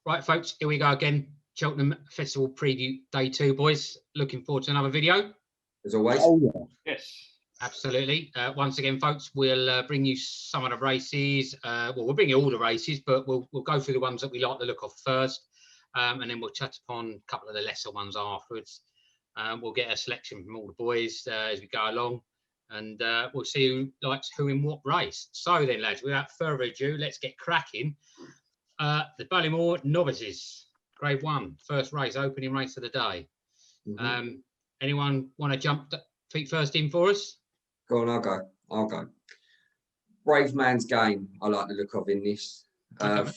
Right, folks, here we go again. Cheltenham Festival preview day 2, boys. Looking forward to another video. As always. Oh, yeah. Yes, absolutely. Once again, folks, we'll bring you some of the races. Well, we'll bring you all the races, but we'll go through the ones that we like the look of first, and then we'll touch upon a couple of the lesser ones afterwards. We'll get a selection from all the boys as we go along, and we'll see who likes who in what race. So then, lads, without further ado, let's get cracking. The Ballymore novices, Grade 1, first race, opening race of the day. Anyone want to jump feet first in for us? Go on, I'll go. Brave Man's Game, I like the look of in this.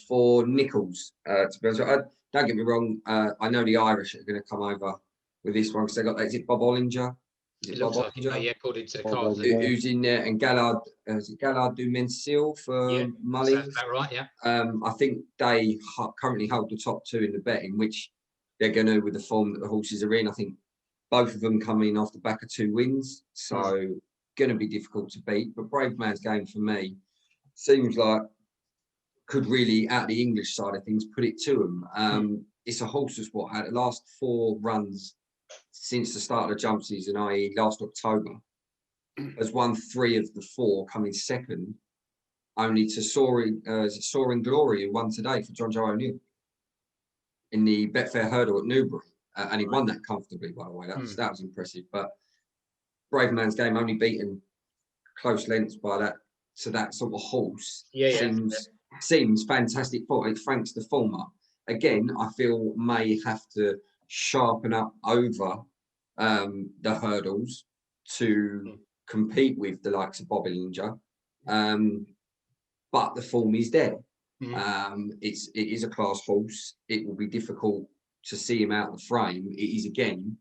For Nichols, to be honest, don't get me wrong, I know the Irish are going to come over with this one because they got that. Is it Bob Ollinger? It looks like it, yeah, according to the cards. Who's in there? And Gallard, is it Gallard du Mensil for Mullins? That's right, yeah. I think they currently hold the top 2 in the betting, which they're going to with the form that the horses are in. I think both of them come in off the back of 2 wins, so going to be difficult to beat. But Brave Man's Game for me seems like could really, out the English side of things, put it to them. It's a horse that's what had the last 4 runs since the start of the jump season, i.e. last October, has won 3 of the 4, coming second, only to Soaring Glory, who won today for John Joe O'Neill in the Betfair Hurdle at Newbury. And he won that comfortably, by the way. That was impressive. But Brave Man's Game only beaten close lengths by that sort of horse. Seems fantastic for it. Thanks to former. Again, I feel may have to sharpen up over the hurdles to compete with the likes of Bob Ollinger. But the form is there. It is a class horse. It will be difficult to see him out of the frame. It is, again,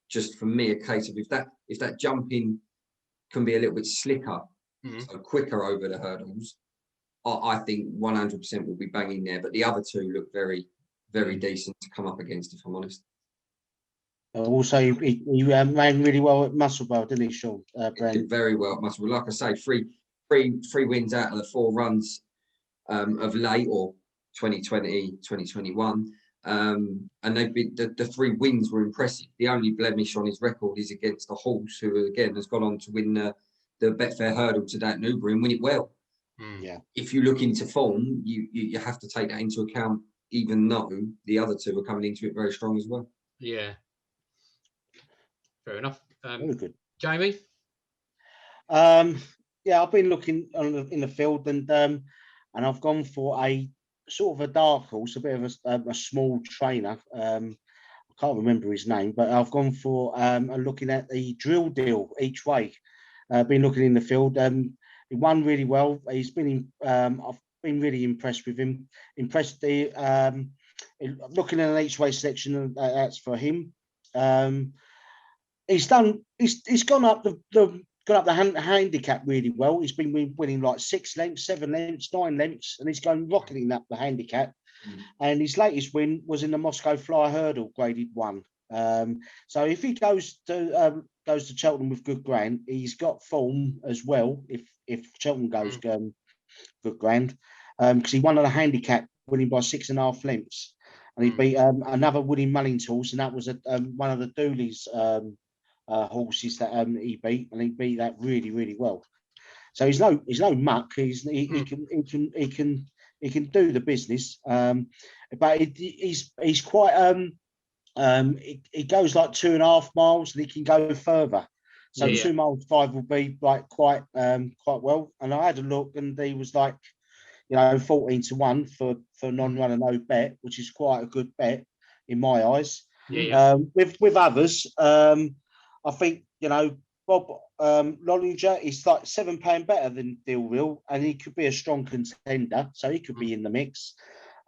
just for me a case of if that jumping can be a little bit slicker, so quicker over the hurdles, I think 100% will be banging there. But the other 2 look very, very decent to come up against, if I'm honest. Also, he ran really well at Musselburgh, didn't he, Sean? Did very well at Musselburgh. Like I say, three wins out of the 4 runs of late, or 2020, 2021. And they've been the 3 wins were impressive. The only blemish on his record is against a horse who, again, has gone on to win the Betfair Hurdle today at Newbury and win it well. Yeah. If you look into form, you have to take that into account, even though the other 2 are coming into it very strong as well. Yeah. Fair enough. Very good. Jamie? Yeah, I've been looking in the field and I've gone for a sort of a dark horse, a bit of a small trainer. I can't remember his name, but I've gone for looking at the Drill Deal each way. I've been looking in the field. He won really well. He's been I've been really impressed with him. Looking at an each way selection, that's for him. He's gone up the handicap really well. He's been winning like 6 lengths, 7 lengths, 9 lengths, and he's going rocketing up the handicap. And his latest win was in the Moscow Fly Hurdle, graded 1. So if he goes to Cheltenham with good ground, he's got form as well. If Cheltenham goes good ground, because he won on a handicap, winning by 6.5 lengths, and he beat another Willie Mullins horse, and that was one of the Dooley's horses that he beat, and he beat that really, really well. So he's no muck. He can do the business. But he's quite he goes like 2.5 miles, and he can go further. So 2 miles 5 will be like quite well. And I had a look, and he was like, 14-1 for non-runner no bet, which is quite a good bet in my eyes. With others, I think Bob Ollinger is like £7 better than Deal, and he could be a strong contender, so he could be in the mix.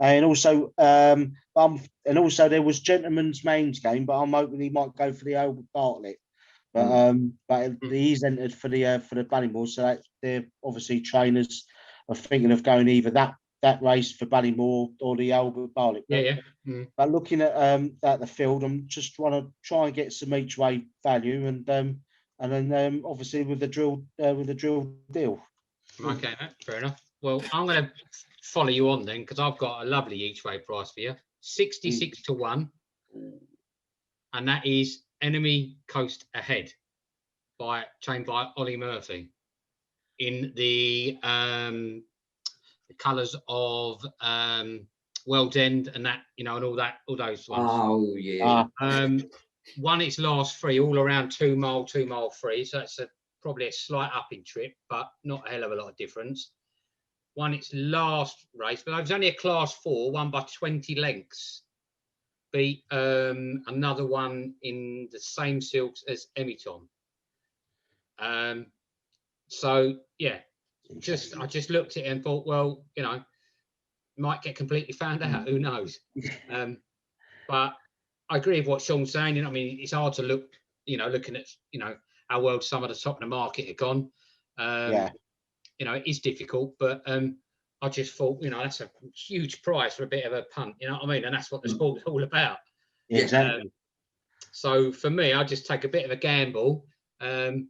And also, there was Gentleman's Main's Game, but I'm hoping he might go for the Albert Bartlett. But he's entered for the Ballymore, so they're obviously trainers are thinking of going either that race for Ballymore or the Albert Bartlett. But looking at the field, I'm just want to try and get some each way value, and then obviously with the drill deal. Okay, fair enough. Well, I'm going to follow you on then, because I've got a lovely each way price for you. 66 to 1. And that is Enemy Coast Ahead, trained by Ollie Murphy, in the colours of World's End and that, and all those ones. Oh yeah. Won its last 3, all around 2 mile free, so that's probably a slight upping trip, but not a hell of a lot of difference. Won its last race, but it was only a class 4, won by 20 lengths. Beat another one in the same silks as Emiton. So yeah, I just looked at it and thought, well, might get completely found out. Who knows? But I agree with what Sean's saying. I mean, it's hard to look, looking at how well some of the top of the market have gone. It is difficult, but I just thought, that's a huge price for a bit of a punt. You know what I mean? And that's what the sport's all about. Yeah, exactly. So for me, I just take a bit of a gamble that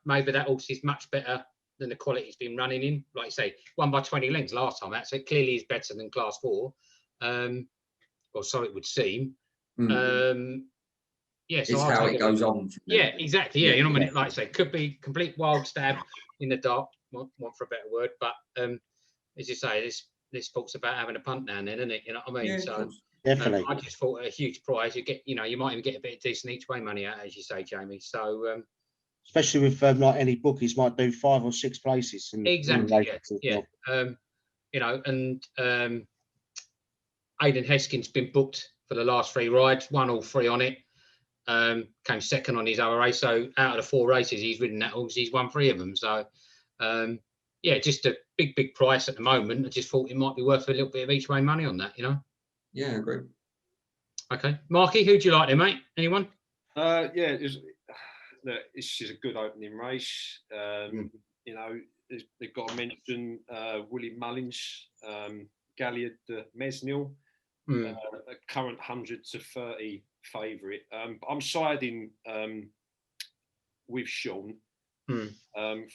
maybe that horse is much better than the quality he's been running in. Like you say, won by 20 lengths last time. So it clearly is better than class 4. Or so it would seem. It's how it goes on. Yeah, exactly. Yeah, you know what I mean? Like I say, could be complete wild stab in the dark, want for a better word. But as you say, this talks about having a punt now and then, isn't it? You know what I mean? Yeah, so definitely. I just thought a huge prize. You get, you might even get a bit of decent each way money out, as you say, Jamie. So especially with like any bookies might do 5 or 6 places. Exactly. Yeah. Aidan Heskin's been booked for the last 3 rides, won all 3 on it. Came second on his other race. So out of the 4 races he's ridden that horse, he's won 3 of them. So just a big price at the moment. I just thought it might be worth a little bit of each way money on that, Yeah, I agree. Okay. Marky, who do you like there, mate? Anyone? It's just a good opening race. They've got to mention Willie Mullins, Galliard de Mesnil, a current 100 to 30 favourite. But I'm siding with Sean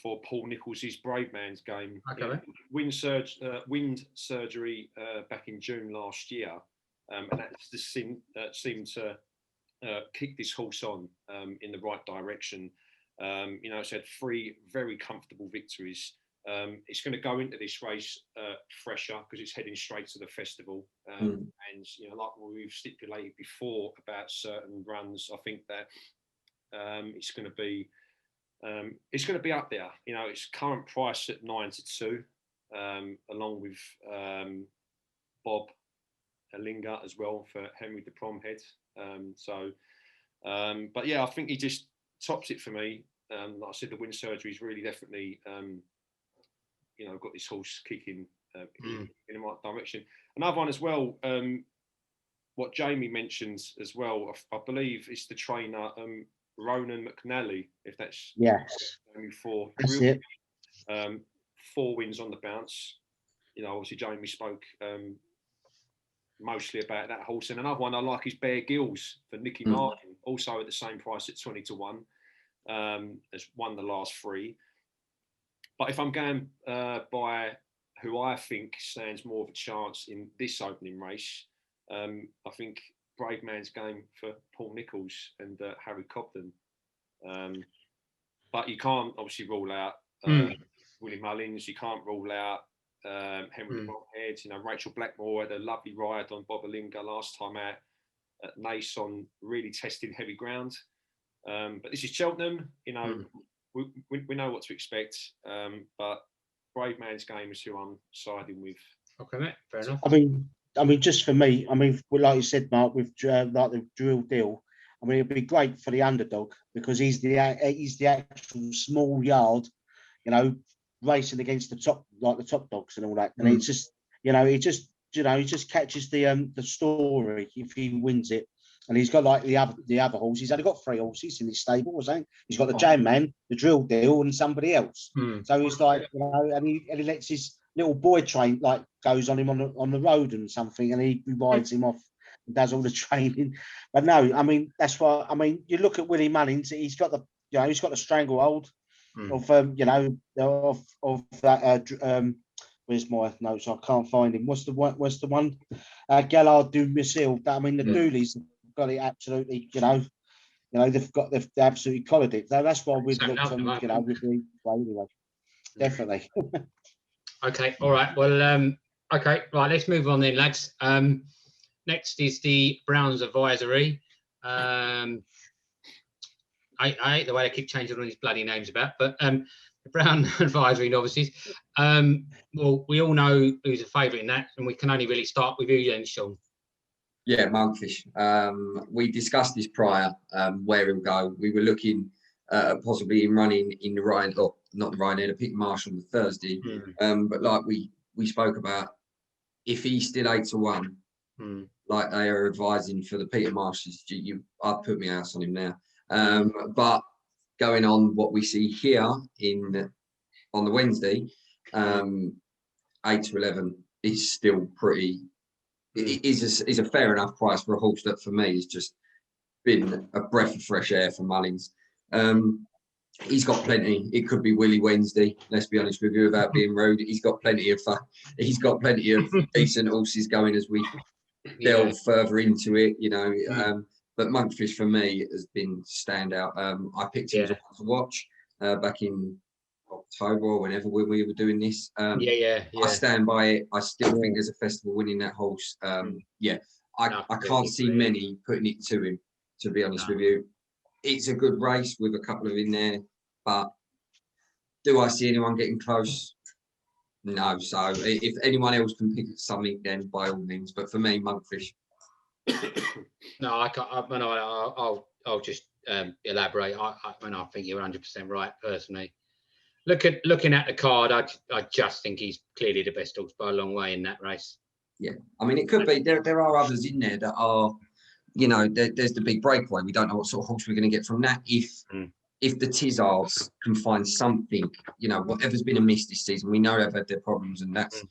for Paul Nicholls' Brave Man's Game. Okay. Wind surgery back in June last year, and that just seemed to kick this horse on in the right direction. It's had 3 very comfortable victories. It's going to go into this race fresher because it's heading straight to the festival. And like we've stipulated before about certain runs, I think that it's going to be up there. Its current price at 9 to 2, along with Bob Linga as well for Henry de Promhead. But yeah, I think he just tops it for me. Like I said, the wind surgery is really definitely, got this horse kicking in the right direction. Another one as well, what Jamie mentions as well, I believe it's the trainer, Ronan McNally, if that's for that's it. 4 wins on the bounce. Obviously Jamie spoke mostly about that horse. And another one I like is Bear Gills for Nicky Martin, also at the same price at 20 to 1. Has won the last 3. But if I'm going by who I think stands more of a chance in this opening race, I think Brave Man's Game for Paul Nicholls and Harry Cobden. But you can't obviously rule out Willie Mullins. You can't rule out Henry Monkfish. Rachel Blackmore had a lovely ride on Bob Linga last time out at Nason, really testing heavy ground. But this is Cheltenham. We know what to expect. But Brave Man's Game is who I'm siding with. Okay, mate. Fair enough. I mean, just for me, like you said, Mark, with like the Drill Deal, it'd be great for the underdog because he's the actual small yard, racing against the top dogs and all that. And it's just, he just catches the story if he wins it. And he's got like the other horse. He's only got 3 horses in his stable, was he? He's got the Jam Man, the Drill Deal, and somebody else. So he's like, and he lets his little boy train goes on him on the road and something, and he rides him off and does all the training. But no, that's why. You look at Willie Mullins. He's got the stranglehold of that where's my notes? I can't find him. What's the one? Gallard du Missil. I mean, the Doolies have got it absolutely. They've absolutely collared it. That's why we've looked on. With the anyway. Definitely. Okay. All right. Well. Okay. Right. Let's move on then, lads. Next is the Browns Advisory. I hate the way they keep changing all these bloody names about, but the Brown Advisory novices. Well, we all know who's a favourite in that, and we can only really start with you then, Sean. Yeah, Monkfish. We discussed this prior, where he'll go. We were looking at possibly him running in the Ryan, or not the Ryanair, the Peter Marsh on the Thursday. But like we spoke about, if he's still 8-1, like they are advising for the Peter Marshes, I'd put my house on him now. But going on what we see here on the Wednesday, 8-11 is still pretty. It is a fair enough price for a horse that for me has just been a breath of fresh air for Mullins. He's got plenty. It could be Willie Wednesday. Let's be honest with you, without being rude. He's got plenty of decent horses going as we delve further into it. But Monkfish for me has been standout. I picked him as a one to watch back in October or whenever we were doing this. I stand by it. I still think there's a festival winning that horse. I can't see many putting it to him, to be honest with you. It's a good race with a couple of in there, but do I see anyone getting close? No. So if anyone else can pick something, then by all means. But for me, Monkfish. No, I can't. I'll just elaborate. I think you're 100% right. Personally, looking at the card, I just think he's clearly the best horse by a long way in that race. Yeah, I mean, it could be. There are others in there that are. There's the big breakaway. We don't know what sort of horse we're going to get from that. If the Tizzards can find something, whatever's been amiss this season, we know they've had their problems, and that's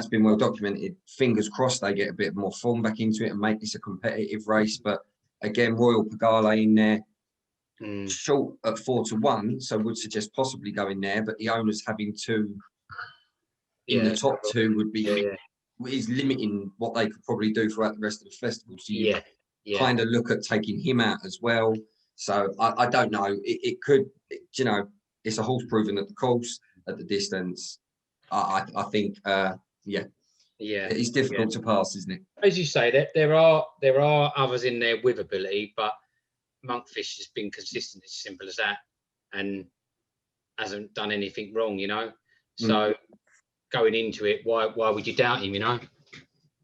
been well documented. Fingers crossed they get a bit more form back into it and make this a competitive race. But again, Royal Pagale in there, short at 4-1, so would suggest possibly going there. But the owners having two in the top two would be is limiting what they could probably do throughout the rest of the festival. So you kind of look at taking him out as well. So I don't know. It could, it's a horse proven at the course, at the distance. I think, it's difficult to pass, isn't it? As you say, that there are others in there with ability, but Monkfish has been consistent, as simple as that, and hasn't done anything wrong, So going into it, why would you doubt him,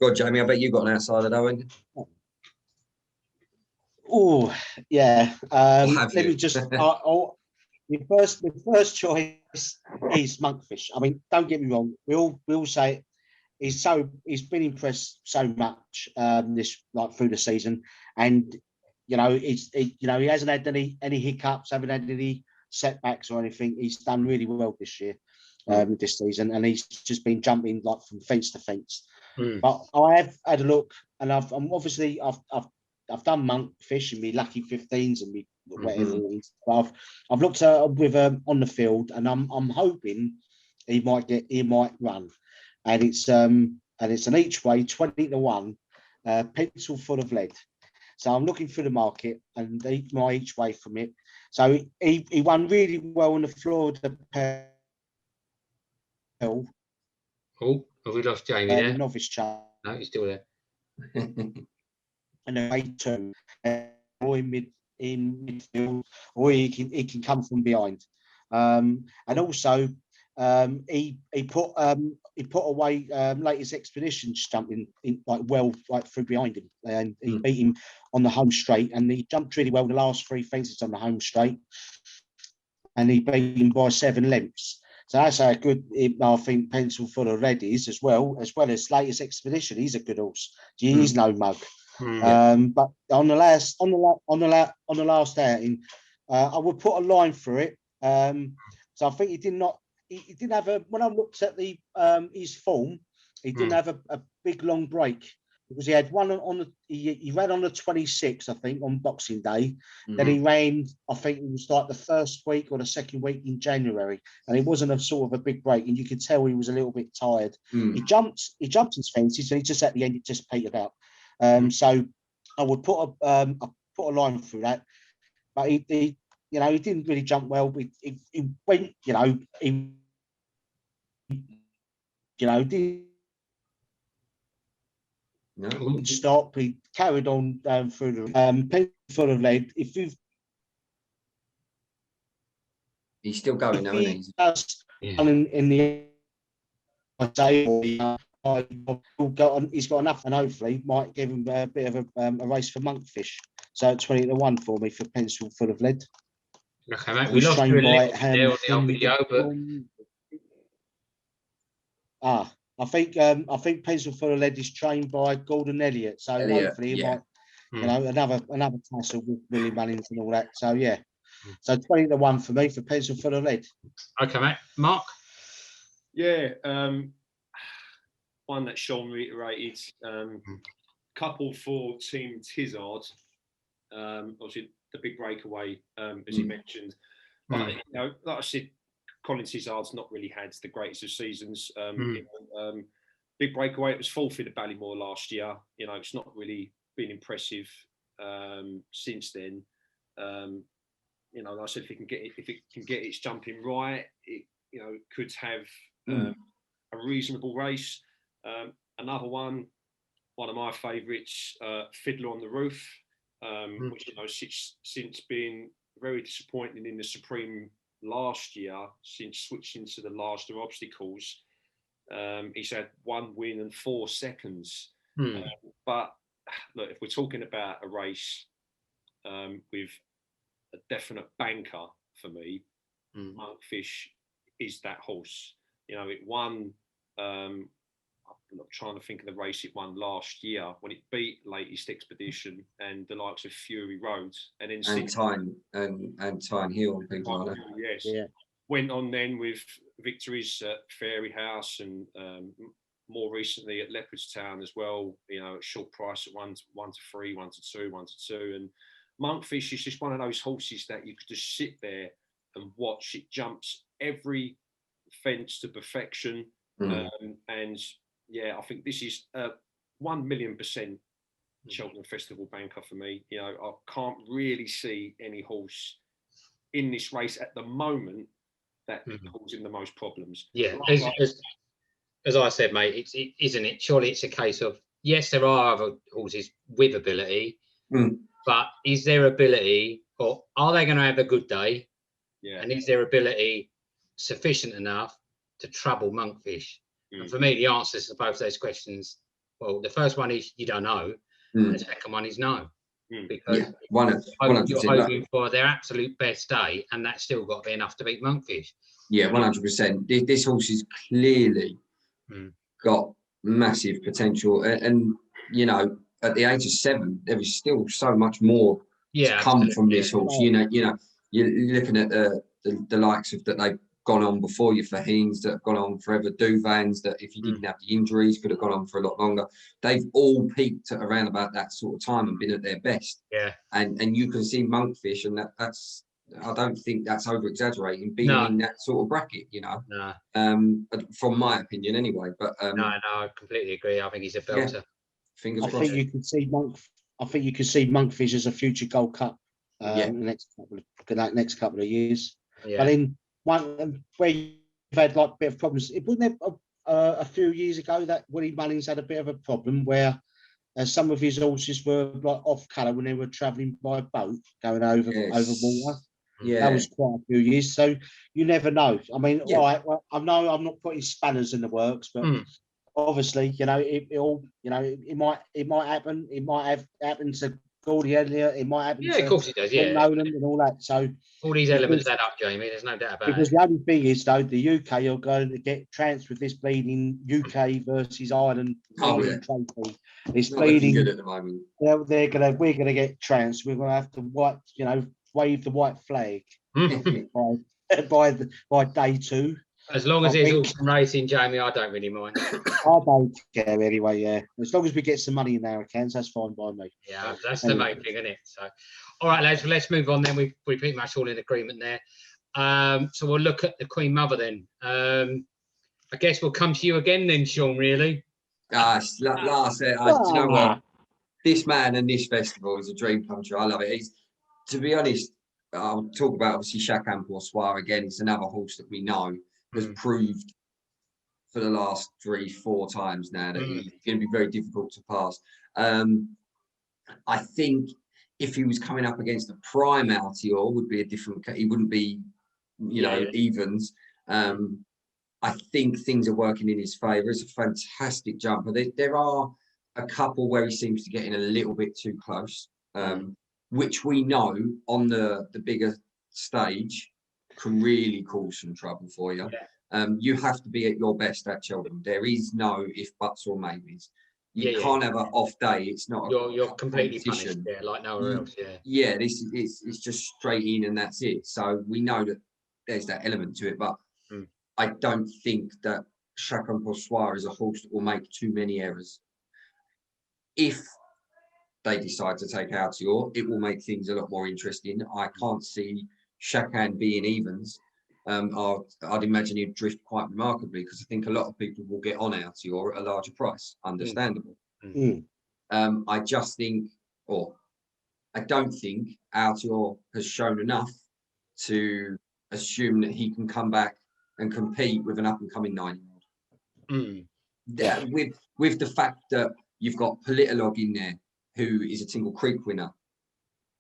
God, Jamie, I bet you got an outsider, though, haven't you? Oh, yeah. Let me just. The first choice is Monkfish. I mean, don't get me wrong. We all say he's been impressed so much through the season, and he hasn't had any hiccups, haven't had any setbacks or anything. He's done really well this year, this season, and he's just been jumping like from fence to fence. But I have had a look, and I've done Monkfish and me lucky 15s and me whatever. But I've looked with on the field, and I'm hoping he might run, and it's an each way 20-1, pencil full of lead. So I'm looking through the market and my each way from it. So he won really well on the Florida Pell. Oh, have we lost Jamie there? Novice chart. No, he's still there. And a way to or in midfield, or he can come from behind. And also he put away latest expedition jumping in through behind him, and he beat him on the home straight, and he jumped really well the last 3 fences on the home straight, and he beat him by 7 lengths. So that's a good, I think, pencil full of red is as well as latest expedition. He's a good horse. He's no mug. But on the last outing, I would put a line through it. So I think he didn't have when I looked at the his form, he didn't have a big long break because he had one on the he ran on the 26th, I think, on Boxing Day. Mhm. Then he ran, I think it was like the first week or the second week in January, and it wasn't a sort of a big break, and you could tell he was a little bit tired. Mm. He jumped his fences, and he just at the end it just petered out. So I would put a line through that, but he you know, he didn't really jump well. He went, you know, didn't No. stop. He carried on through the pen full of lead. He's still going now, isn't he? Just in the he's got enough, and hopefully might give him a bit of a race for Monkfish. So 20-1 for me for Pencil Full of Lead. Okay, mate. We lost you a little bit there on the old video, but I think Pencil Full of Lead is trained by Gordon Elliott, so hopefully he might, you know, another tussle with Willie Mullins and all that. So yeah, so 20-1 for me for Pencil Full of Lead. Okay, mate. Mark. Yeah, one that Sean reiterated. Couple for Team Tizard. Obviously the big breakaway, as he mentioned. But, you know, like I said, Colin Tizard's not really had the greatest of seasons. You know, big breakaway. It was fourth in the Ballymore last year. You know, it's not really been impressive since then. You know, like I said, if it can get its jumping right, it, you know, could have a reasonable race. Another one of my favourites, Fiddler on the Roof, which, you know, since being very disappointing in the Supreme last year, since switching to the larger obstacles, he's had 1 win and 4 seconds. But look, if we're talking about a race with a definite banker for me, Monkfish is that horse. You know, it won. I'm not trying to think of the race it won last year when it beat Latest Expedition and the likes of Fury Road, and then Tyne Hill and people like that. Yes, yeah. Went on then with victories at Fairy House and more recently at Leopardstown as well. You know, at short price at 1 to 3, 1 to 2, 1 to 2, and Monkfish is just one of those horses that you could just sit there and watch. It jumps every fence to perfection, and yeah, I think this is 1,000,000% Cheltenham Festival banker for me. You know, I can't really see any horse in this race at the moment that causing the most problems. Yeah, as I said, mate, isn't it? Surely it's a case of, yes, there are other horses with ability, but is their ability, or are they going to have a good day? Yeah. And is their ability sufficient enough to trouble Monkfish? And for me, the answers to both those questions, well, the first one is you don't know, and the second one is no, because you're hoping for their absolute best day, and that's still got to be enough to beat Monkfish. Yeah, 100%. This horse has clearly got massive potential, and you know, at the age of 7, there is still so much more to come from this horse. You know, you're looking at the likes of that they've gone on before you, Fahines that have gone on forever, Duvans that if you didn't have the injuries could have gone on for a lot longer. They've all peaked at around about that sort of time and been at their best. Yeah, and you can see Monkfish, and that's, I don't think that's over exaggerating, being in that sort of bracket, you know. From my opinion, anyway. But no, I completely agree. I think he's a belter. Yeah. Fingers crossed. I think you can see Monkfish as a future Gold Cup the next couple of years. Yeah. But in one where you've had like a bit of problems, it wasn't a few years ago that Willie Mullins had a bit of a problem where some of his horses were like off colour when they were travelling by boat going over water. Yeah, that was quite a few years. So you never know. I mean, all right, well, I know I'm not putting spanners in the works, but obviously, you know, it might happen. It might have happened to Gordy Elliott. It might happen to of course it does. Yeah, Nolan and all that. So all these elements add up, Jamie. There's no doubt about it. Because the only thing is, though, the UK are going to get trounced with this bleeding UK versus Ireland trophy. It's bleeding. Good at the moment. We're gonna get trounced. We're gonna have to wave the white flag by day 2. As long as there's awesome racing, Jamie, I don't really mind. I don't care anyway, yeah. As long as we get some money in our accounts, that's fine by me. Yeah, that's the main thing, isn't it? So, all right, lads, well, let's move on then. We're pretty much all in agreement there. So we'll look at the Queen Mother then. I guess we'll come to you again then, Sean, really. Last, do you know what? This man and this festival is a dream come true. I love it. To be honest, I'll talk about obviously Chacun Pour Soi again. It's another horse that we know has proved for the last 3-4 times now that he's going to be very difficult to pass. I think if he was coming up against a prime Altior, would be a different. He wouldn't be, evens. I think things are working in his favour. It's a fantastic jumper. There are a couple where he seems to get in a little bit too close, which we know on the bigger stage can really cause some trouble for you. You have to be at your best at Cheltenham. There is no if, buts or maybes. You can't have an off day. It's not. You're completely punished there, like nowhere else. Yeah. This is it's just straight in and that's it. So we know that there's that element to it, but I don't think that Chacun Pour Soi is a horse that will make too many errors. If they decide to take Altior, it will make things a lot more interesting. I can't see Chacun being evens. I'd imagine he'd drift quite remarkably because I think a lot of people will get on Altior at a larger price. Understandable. I just think, or I don't think Altior has shown enough to assume that he can come back and compete with an up-and-coming 9-year-old. With the fact that you've got Politolog in there, who is a Tingle Creek winner.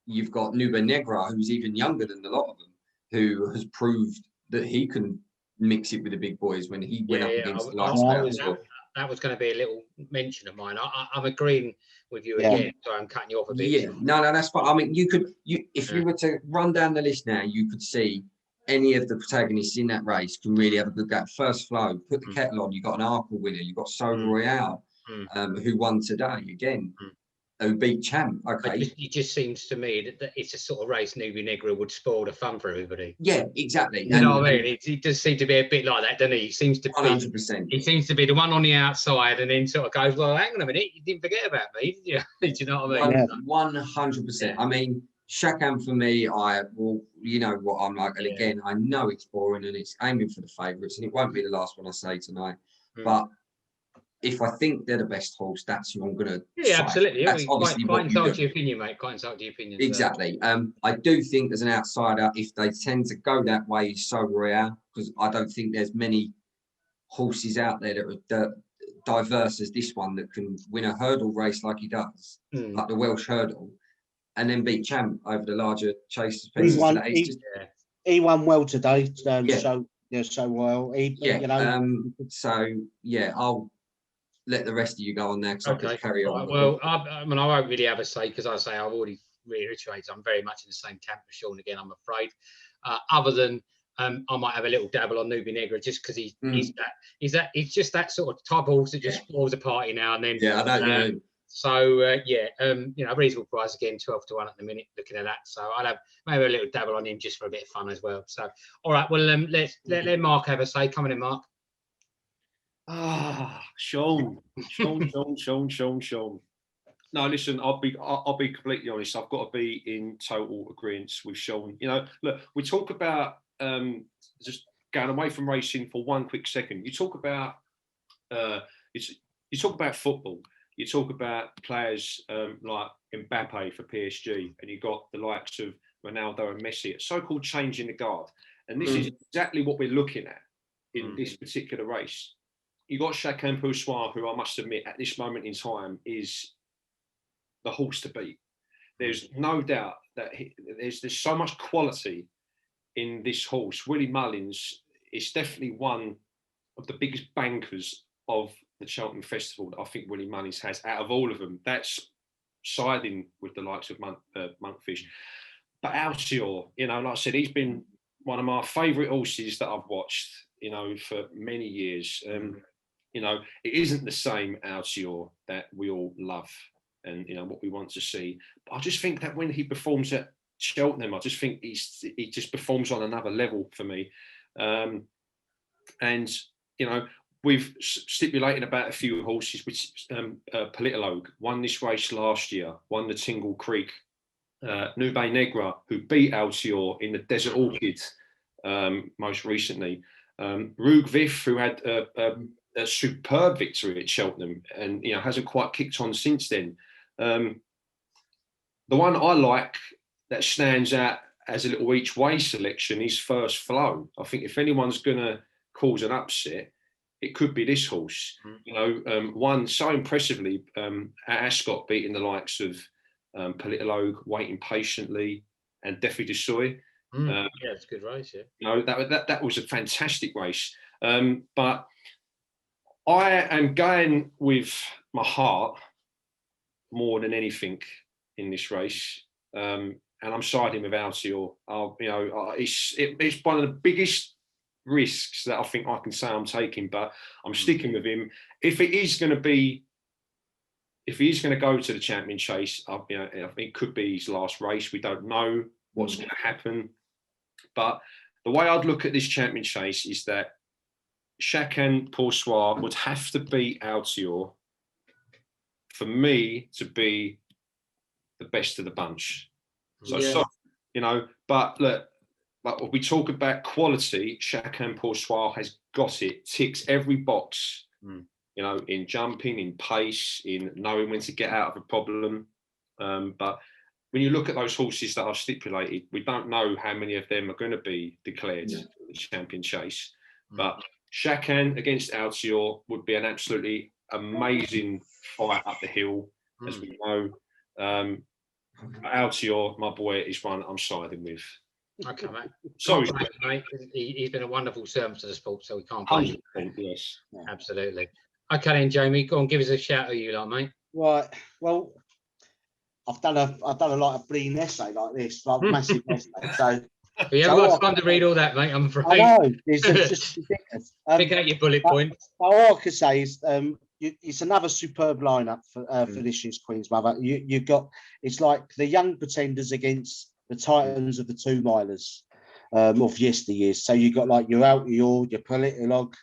You've got Nube Negra, who's even younger than a lot of them, who has proved that he can mix it with the big boys when he went up against the likes of that was going to be a little mention of mine. I'm agreeing with you again, so I'm cutting you off a bit. Yeah, no, that's fine. I mean, if you were to run down the list now, you could see any of the protagonists in that race can really have a good go. First flow, put the kettle on. You got an Arkle winner. You got So Royale, who won today again, who beat Champ. Okay, it just seems to me that it's a sort of race Nube Negra would spoil the fun for everybody. Yeah, exactly. You know what I mean? It does seem to be a bit like that, doesn't he? He seems to 100%. He seems to be the one on the outside, and then sort of goes, "Well, hang on a minute, you didn't forget about me, did you?" Do you know what I mean? 100%. I mean, Chacun for me, you know what I'm like, and again, I know it's boring and it's aiming for the favourites, and it won't be the last one I say tonight. But if I think they're the best horse, that's who I'm going to. Yeah, absolutely. That's obviously quite entitled to your opinion, mate. Quite entitled to your opinion. Exactly. I do think as an outsider, if they tend to go that way, So Royale, because I don't think there's many horses out there that are diverse as this one that can win a hurdle race like he does, like the Welsh hurdle, and then beat Champ over the larger chasers. He won well today. So well. I'll let the rest of you go on there because I can carry on. Well, I won't really have a say because I've already reiterated I'm very much in the same camp with Sean again, I'm afraid. Other than I might have a little dabble on Nube Negra just because he's just that sort of type of horse that just falls apart now and then. Yeah, I know. A reasonable price again, 12 to 1 at the minute. Looking at that, so I'll have maybe a little dabble on him just for a bit of fun as well. So, all right, well, let Mark have a say. Come on in, Mark. Sean. No, listen, I'll be completely honest. I've got to be in total agreement with Sean. You know, look, we talk about just going away from racing for one quick second. You talk about football. You talk about players like Mbappe for PSG, and you got the likes of Ronaldo and Messi. It's so-called changing the guard, and this is exactly what we're looking at in this particular race. You got Chacun Pour Soi, who I must admit at this moment in time is the horse to beat. There's no doubt that there's so much quality in this horse. Willie Mullins is definitely one of the biggest bankers of the Cheltenham Festival that I think Willie Mullins has out of all of them. That's siding with the likes of Monkfish. But Altior, you know, like I said, he's been one of my favourite horses that I've watched, you know, for many years. You know, it isn't the same Altior that we all love and, you know, what we want to see. But I just think that when he performs at Cheltenham, I just think he just performs on another level for me. And, you know, we've stipulated about a few horses, which Politologue won this race last year, won the Tingle Creek. Nube Negra, who beat Altior in the Desert Orchid most recently. Rug Vif, who had a superb victory at Cheltenham and, you know, hasn't quite kicked on since then. The one I like that stands out as a little each way selection is First Flow. I think if anyone's going to cause an upset, it could be this horse. You know, won so impressively at Ascot, beating the likes of Politologue, Waiting Patiently, and Defi de Soy. Yeah, it's a good race. Yeah, you know, that was a fantastic race. But I am going with my heart more than anything in this race, and I'm siding with Altior. You know, it's one of the biggest risks that I think I can say I'm taking, but I'm sticking with him. If it is going to be, if he's going to go to the Champion Chase, you know, I think it could be his last race. We don't know what's going to happen, but the way I'd look at this Champion Chase is that Chacun Pour Soi would have to beat Altior for me to be the best of the bunch. So, you know, but look, but when we talk about quality, Chacun Pour Soi has got it, ticks every box, you know, in jumping, in pace, in knowing when to get out of a problem. But when you look at those horses that I've stipulated, we don't know how many of them are going to be declared the Champion Chase. But Chacun against Altior would be an absolutely amazing fight up the hill, as we know. Altior, my boy, is one I'm siding with. Okay, mate. So mate. He's been a wonderful servant to the sport, so we can't blame him. Yes, absolutely. Okay, then, Jamie, go on, give us a shout who you like, mate. Right. Well, I've done a lot of bleeding essay like this, like massive essay. So we haven't got time to read all that, mate. I'm afraid. I know. It's just ridiculous. Pick out your bullet points. All I could say is it's another superb lineup for this year's Queen's Mother. You've got, it's like the young pretenders against the titans of the 2 milers of yesteryears. So you've got like your Altior, your Politologue,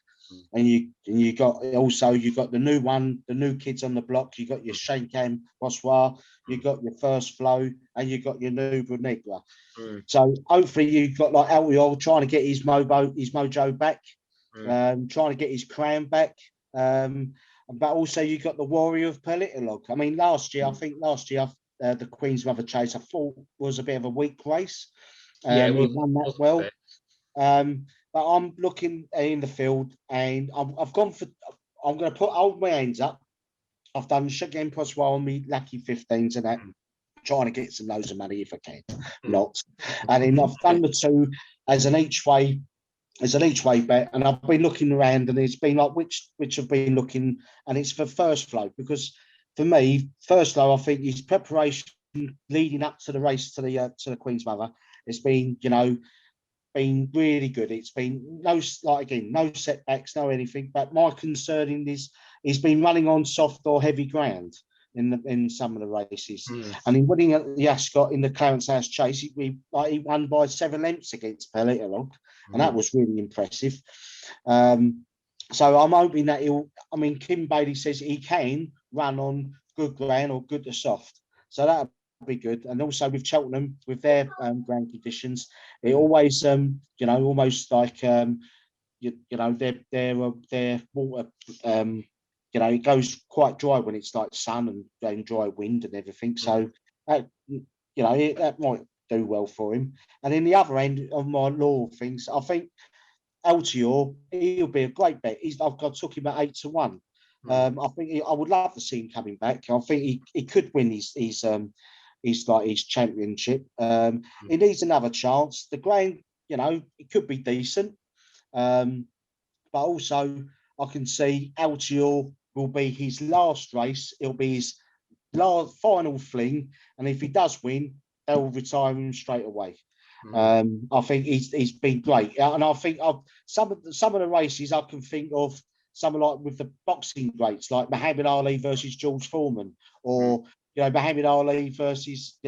and you got the new one, the new kids on the block. You got your Chacun Pour Soi, you got your First Flow, and you got your Nube Negra. So hopefully you've got like Altior trying to get his mojo back, trying to get his crown back. But also you got the Warrior of Politologue. I mean, last year the Queen's Mother Chase I thought was a bit of a weak race. He won that well. But I'm looking in the field, and I'm going to hold my hands up. I've done Chacun Pour Soi on me lucky 15s and that, trying to get some loads of money if I can. Not. And then I've done the 2 as an each way bet, and I've been looking around, and it's been like which I've been looking, and it's for First Flow, because for me, First Flow, I think his preparation leading up to the race to the Queen's Mother, it's been, you know, been really good. It's been no setbacks, no anything. But my concern in this, he's been running on soft or heavy ground in some of the races, and in winning at the Ascot in the Clarence House Chase, he won by 7 lengths against Politologue, and that was really impressive. So I'm hoping that Kim Bailey says he can run on good ground or good to soft, so that be good. And also with Cheltenham, with their ground conditions, it always almost like their water, it goes quite dry when it's like sun and dry wind and everything, so that might do well for him. And in the other end of my law of things, I think Altior, he'll be a great bet. I took him at 8 to 1. I think I would love to see him coming back. I think he could win his championship. He needs another chance. The ground, it could be decent, but also I can see Altior will be his last race. It'll be his final fling, and if he does win, they'll retire him straight away. I think he's been great, and I think some of the races I can think of. Some like with the boxing greats, like Muhammad Ali versus George Foreman, or Muhammad Ali versus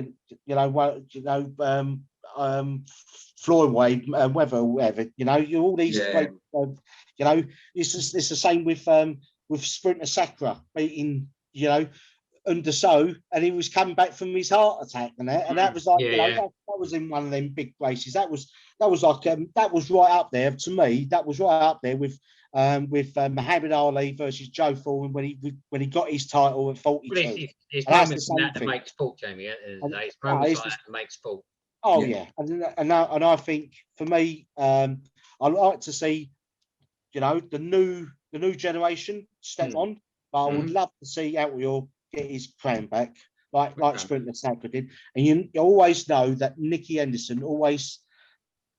Flyway, whether, whatever, you know, you all these great, you know, it's the same with Sprinter Sacra beating, you know, under so, and he was coming back from his heart attack, and that was like, that was in one of them big races. That was like that was right up there to me. That was right up there with Muhammad Ali versus Joe Foreman when he got his title at 42. Well, it's moments like that makes sport, Jamie. At the end of the day, it's moments like that makes sport. Oh yeah, and I think for me, I like to see, you know, the new generation step on, but I would love to see Outlaw get his crown back, like Sprinter Sacra did. And you always know that Nicky Henderson always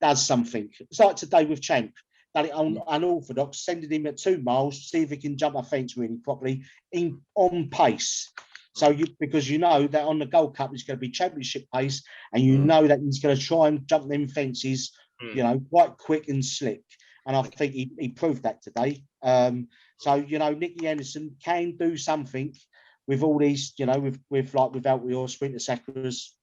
does something. It's like today with Champ, done it on unorthodox, sending him at 2 miles to see if he can jump a fence really properly on pace. So because you know that on the Gold Cup it's going to be championship pace, and you know that he's going to try and jump them fences, you know, quite quick and slick. And I think he proved that today. So you know, Nicky Henderson can do something with all these, you know, without your Sprinter Sacras,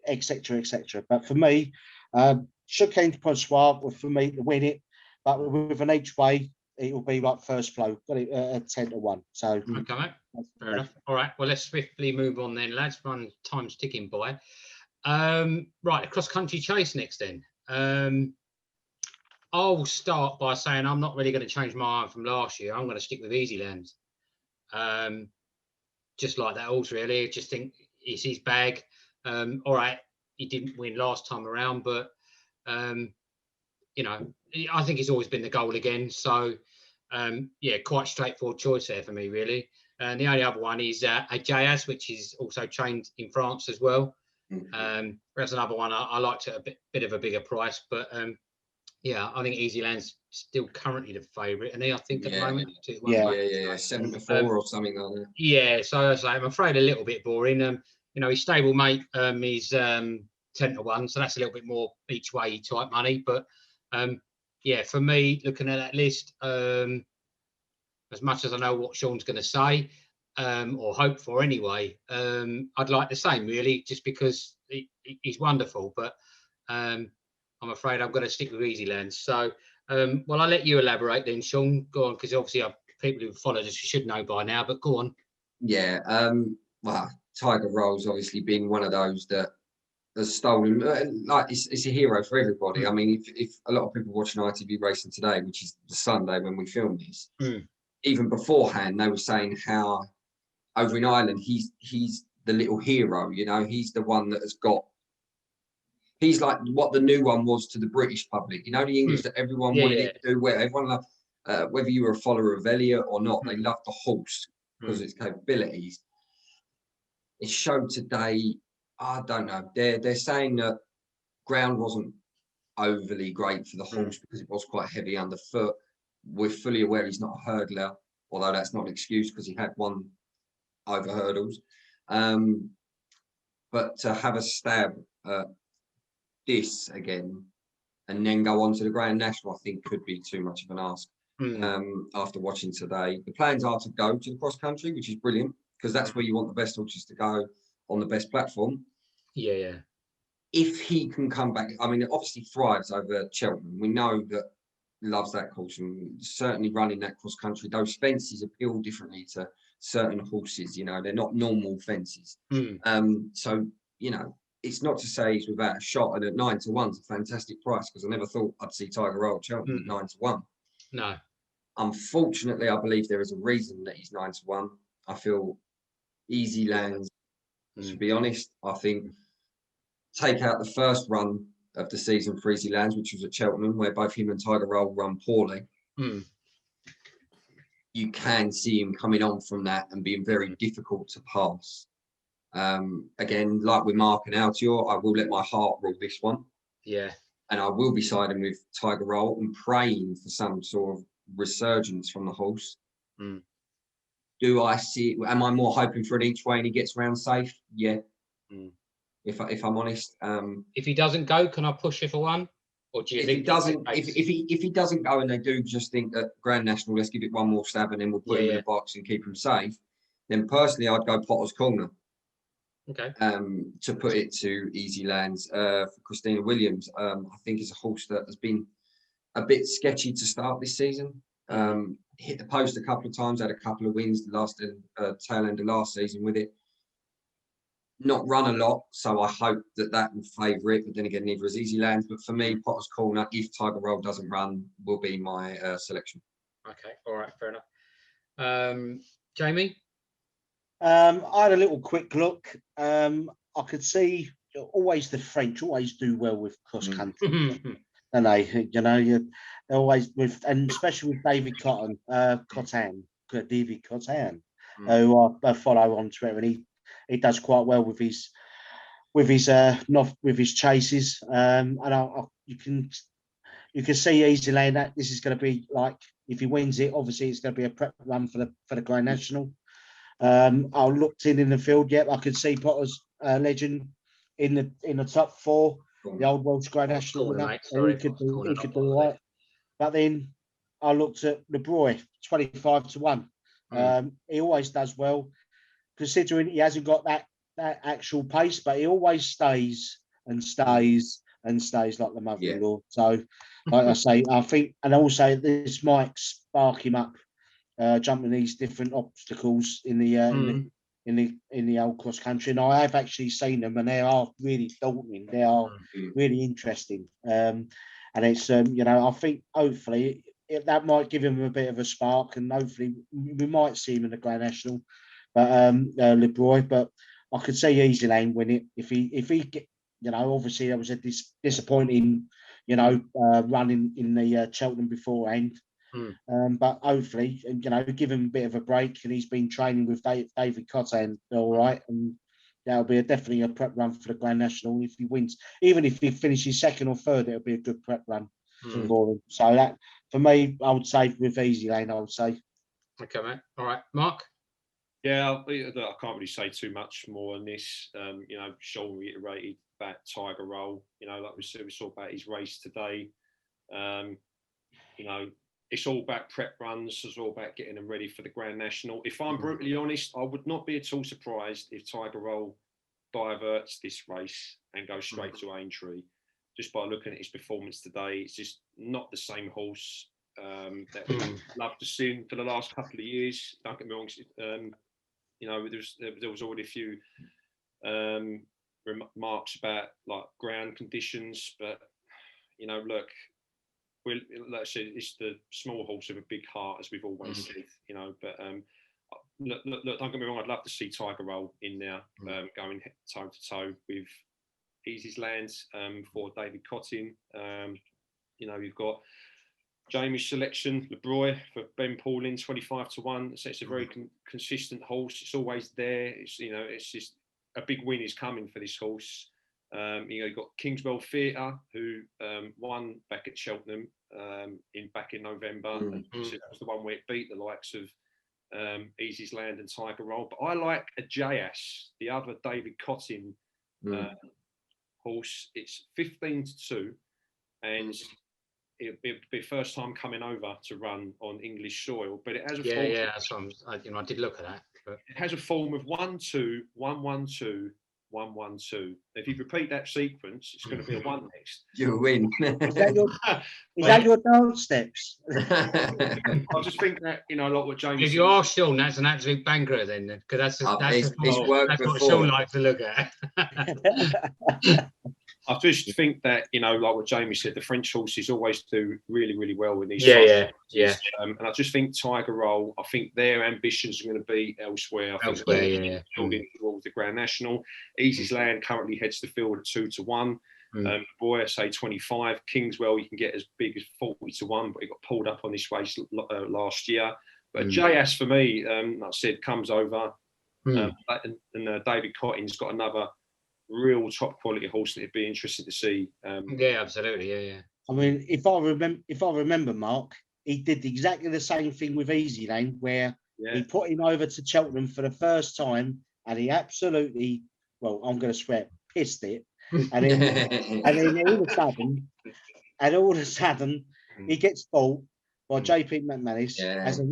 etc., etc. But for me, Chacun Pour Soi for me to win it, but with an each way, it will be like first flow. Got it at 10-1. So okay, fair enough. All right, well, let's swiftly move on then, lads. Time's ticking by. Right, a cross-country chase next then. I'll start by saying I'm not really going to change my mind from last year. I'm going to stick with Easylands. Just like that horse, really. I just think it's his bag. All right, he didn't win last time around, but you know, I think he's always been the goal again. So yeah, quite straightforward choice there for me, really. And the only other one is Ajax, which is also trained in France as well. That's another one I liked at a bit of a bigger price, but yeah, I think Easyland's still currently the favourite, and I think at the moment, 7-4 or something like that. Yeah, so I'm afraid a little bit boring. You know, his stable mate is 10-1, so that's a little bit more each way type money. But yeah, for me, looking at that list, as much as I know what Sean's going to say, or hope for anyway, I'd like the same really, just because he's wonderful. But I'm afraid I'm going to stick with Easylands. So, well, I'll let you elaborate then, Sean. Go on, because obviously people who followed us should know by now, but go on. Yeah, well, Tiger Roll's obviously been one of those that has stolen, like it's a hero for everybody. I mean, if a lot of people watching ITV racing today, which is the Sunday when we film this, even beforehand, they were saying how over in Ireland, he's the little hero, you know, he's the one that has got, he's like what the new one was to the British public, you know, the English that everyone wanted it to do, where everyone loved, whether you were a follower of Elliot or not, they loved the horse because of its capabilities. It showed today, I don't know, they're saying that ground wasn't overly great for the horse because it was quite heavy underfoot. We're fully aware he's not a hurdler, although that's not an excuse because he had won over hurdles. But to have a stab at this again and then go on to the Grand National, I think could be too much of an ask. After watching today, the plans are to go to the cross country, which is brilliant because that's where you want the best horses to go on the best platform. Yeah. If he can come back, I mean, it obviously thrives over Cheltenham. We know that loves that course and certainly running that cross country. Those fences appeal differently to certain horses, you know, they're not normal fences. So, you know, it's not to say he's without a shot, and at 9-1 is a fantastic price because I never thought I'd see Tiger Roll at Cheltenham at 9-1. No. Unfortunately, I believe there is a reason that he's 9-1. I feel Easylands, to be honest, I think take out the first run of the season for Easylands, which was at Cheltenham, where both him and Tiger Roll run poorly. You can see him coming on from that and being very difficult to pass. Again, like with Mark and Altior, I will let my heart rule this one. Yeah. And I will be siding with Tiger Roll and praying for some sort of resurgence from the horse. Do I see it? Am I more hoping for an each way and he gets round safe? Yeah. If I'm honest. If he doesn't go, can I push it for one? Or do you think if he doesn't go and they do just think that Grand National, let's give it one more stab and then we'll put him in a box and keep him safe, then personally I'd go Potter's Corner. Okay. To put it to easy lands for Christina Williams. I think it's a horse that has been a bit sketchy to start this season. Hit the post a couple of times, had a couple of wins the last tail end of last season with it. Not run a lot, so I hope that will favour it. But then again, neither is easy lands. But for me, Potter's Corner, if Tiger Roll doesn't run, will be my selection. Okay, all right, fair enough. Jamie? I had a little quick look. I could see always the French always do well with cross country, and they, they're always with, and especially with David David Cotton, who I follow on Twitter, and he does quite well with his chases, and you can see easily that this is going to be like, if he wins it, obviously it's going to be a prep run for the Grand National. I looked in the field. Yep, I could see Potter's Legend in the top 4, the old Welsh Grand National winner. He could do right. But then I looked at LeBroy, 25-1. He always does well, considering he hasn't got that actual pace, but he always stays like the mother-in-law. So, like I say, I think, and also this might spark him up, jumping these different obstacles in the old cross country. And I have actually seen them, and they are really daunting. They are really interesting. And it's I think hopefully that might give him a bit of a spark, and hopefully we might see him in the Grand National. But LeBroy, but I could see Easy Lane win it if he get, obviously there was a disappointing run in the Cheltenham beforehand. But hopefully, give him a bit of a break, and he's been training with David Cotton all right, and that'll be definitely a prep run for the Grand National. If he wins, even if he finishes second or third, it'll be a good prep run for him. So that, for me, I would say with Easy Lane, I would say. Okay, mate. All right, Mark. Yeah, I can't really say too much more on this. Sean reiterated about Tiger Roll. Like we saw about his race today. It's all about prep runs. It's all about getting them ready for the Grand National. If I'm brutally honest, I would not be at all surprised if Tiger Roll diverts this race and goes straight to Aintree. Just by looking at his performance today, it's just not the same horse that we've loved to see for the last couple of years. Don't get me wrong. There was already a few remarks about like ground conditions, but look. Like I said, it's the small horse of a big heart, as we've always said, But look, don't get me wrong. I'd love to see Tiger Roll in there, going toe to toe with Easy's Lands for David Cotton. You've got Jamie's selection, LeBroy for Ben Pauling, 25-1. So it's a very consistent horse. It's always there. It's just a big win is coming for this horse. You've got Kingswell Theatre, who won back at Cheltenham back in November. And that was the one where it beat the likes of Easy's Land and Tiger Roll. But I like a J.S., the other David Cotton horse. It's 15-2, and it'll be first time coming over to run on English soil. But it has a form. Yeah. That's what I did look at that. But it has a form of 1-2, 1-1-2. 1-1-2. If you repeat that sequence, it's going to be a 1 next. You win. Is that your dance steps? I just think that like what James. If you are Sean, that's an absolute banker then, because that's what Sean likes to look at. I just think that like what Jamie said, the French horses always do really, really well with these. Yeah. And I just think Tiger Roll, I think their ambitions are going to be elsewhere. Building towards the Grand National. Easy's Land currently heads the field at 2-1. Boy, I say 25. Kingswell, you can get as big as 40-1, but he got pulled up on this race last year. But JS for me, like I said, comes over, and David Cotton's got another real top quality horse that it'd be interesting to see. Yeah, absolutely. Yeah. I mean, if I remember, Mark, he did exactly the same thing with Easy Lane, where he put him over to Cheltenham for the first time, and he absolutely, well, I'm going to swear, pissed it. And then all of a sudden, he gets bought by JP McManus as a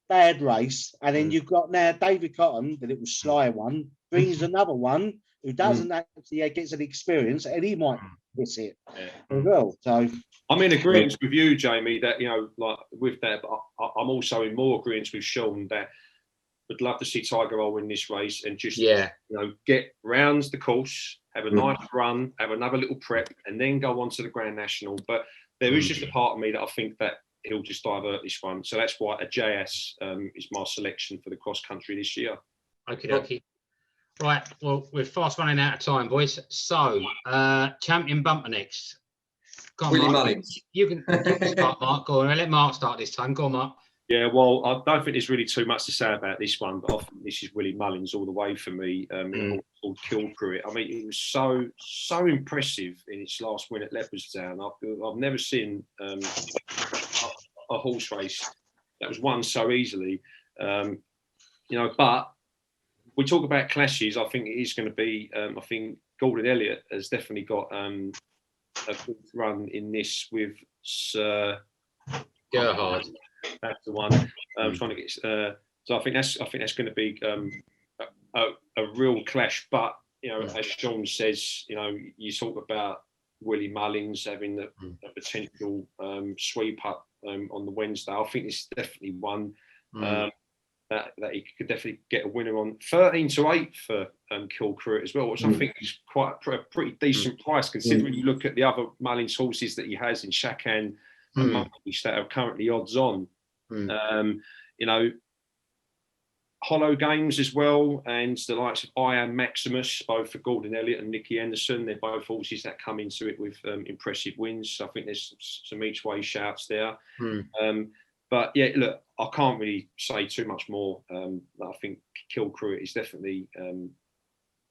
bad race, and then you've got now David Cotton, that it was Sly one, brings another one who doesn't actually gets an experience, and he might miss it as well. So I'm in agreement with you, Jamie, that, you know, like with that, but I'm also in more agreement with Sean that would love to see Tiger Roll win this race and just, you know, get round the course, have a nice run, have another little prep, and then go on to the Grand National. But there is just a part of me that I think that he'll just divert this one. So that's why a JS is my selection for the cross country this year. Okie dokie. Right, well, we're fast running out of time, boys. So, champion bumper next. Go on, Willie Mark. Mullins. You can start, Mark. Go on. Let Mark start this time. Go on, Mark. Yeah, well, I don't think there's really too much to say about this one, but I think this is Willie Mullins all the way for me. Called Chacun Pour Soi. I mean, it was so impressive in its last win at Leopardstown. I've never seen a horse race that was won so easily. You know, but we talk about clashes. I think it is going to be. I think Gordon Elliott has definitely got a good run in this with Sir Gerhard. That's the one. I'm trying to get. So I think that's going to be a real clash. But you know, as Sean says, you know, you talk about Willie Mullins having the potential sweep up on the Wednesday. I think it's definitely one that he could definitely get a winner on. 13-8 for Chacun Pour Soi as well, which I think is quite a pretty decent price considering you look at the other Mullins horses that he has in Chacun and Monkfish that are currently odds on. You know, Hollow Games as well, and the likes of I Am Maximus, both for Gordon Elliott and Nicky Henderson. They're both horses that come into it with impressive wins. So I think there's some each way shouts there. But yeah, look, I can't really say too much more. I think Chacun Pour Soi is definitely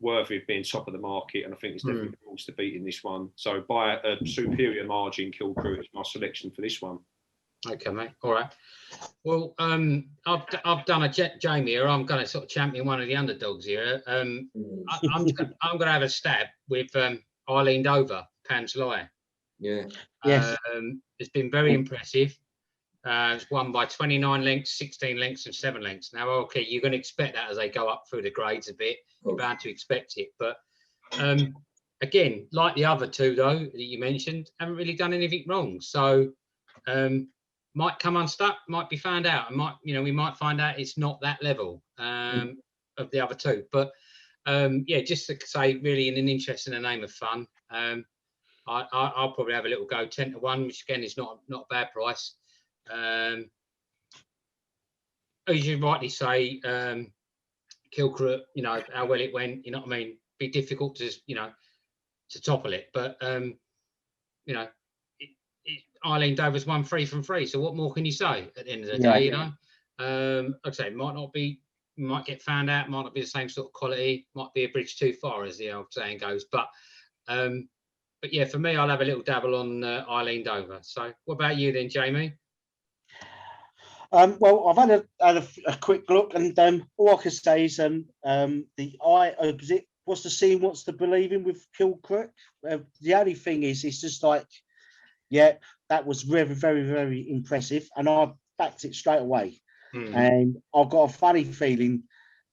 worthy of being top of the market, and I think it's definitely the horse to beat in this one. So by a superior margin, Chacun Pour Soi is my selection for this one. Okay, mate. All right. Well, I've done a Jamie here. I'm going to sort of champion one of the underdogs here. I'm going to have a stab with Eileen Dover, Pam's Lie. Yeah. Yes. It's been very impressive. It's won by 29 lengths, 16 lengths, and 7 lengths. Now, okay, you're going to expect that as they go up through the grades a bit. You're bound to expect it. But again, like the other two, though, that you mentioned, haven't really done anything wrong. So might come unstuck, might be found out, and we might find out it's not that level of the other two. But yeah, just to say, really, in an interest in the name of fun, I'll probably have a little go 10-1, which again is not a bad price. As you rightly say, Chacun Pour Soi, you know how well it went. You know what I mean? Be difficult to to topple it, but you know. Eileen Dover's won 3 from 3, so what more can you say at the end of the day? You know, like I say, it might not be, might get found out, might not be the same sort of quality, might be a bridge too far, as the old saying goes. But yeah, for me, I'll have a little dabble on Eileen Dover. So, what about you then, Jamie? Well, I've had a quick look, and all I can say is what's the seeing, what's the believing with Chacun Pour Soi. The only thing is, it's just like, yeah, that was very, very, very impressive, and I backed it straight away. And I've got a funny feeling.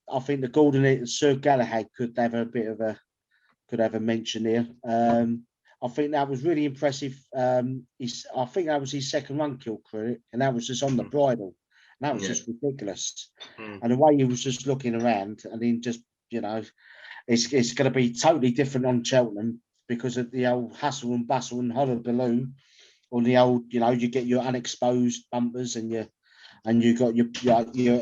I think the Gordon and Sir Galahad could have a mention here. I think that was really impressive. I think that was his second run, Chacun Pour Soi, and that was just on the bridle. And that was just ridiculous. And the way he was just looking around, and then just, you know, it's going to be totally different on Cheltenham because of the old hustle and bustle and hullabaloo. On the old, you know, you get your unexposed bumpers and you got your